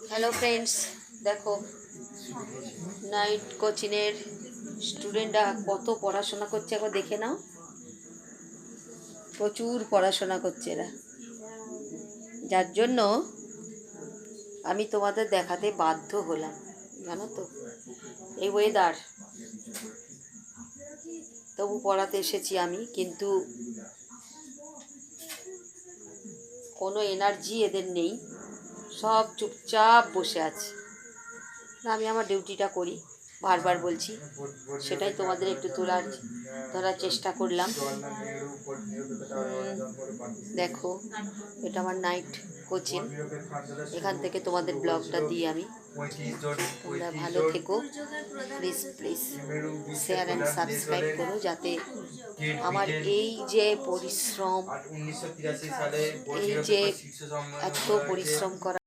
Hello friends, দেখো night কোচিংয়ের স্টুডেন্টরা কত পড়াশোনা করছে একবার দেখে নাও। প্রচুর পড়াশোনা করছে এরা, যার জন্য আমি তোমাদের দেখাতে বাধ্য হলাম। জানো তো, এই ওয়েদার, তবু পড়াতে এসেছি আমি, কিন্তু কোনো এনার্জি এদের নেই, সব চুপচাপ বসে আছে। আমি আমার ডিউটিটা করি, বারবার বলছি, সেটাই তোমাদের একটু ধরার চেষ্টা করলাম। দেখো, এটা আমার নাইট কোচিং, এখান থেকে তোমাদের ব্লগটা দিই আমি। তোমরা ভালো থেকো, please please share and subscribe করো, যাতে আমার এই যে পরিশ্রম, এই যে এত পরিশ্রম করা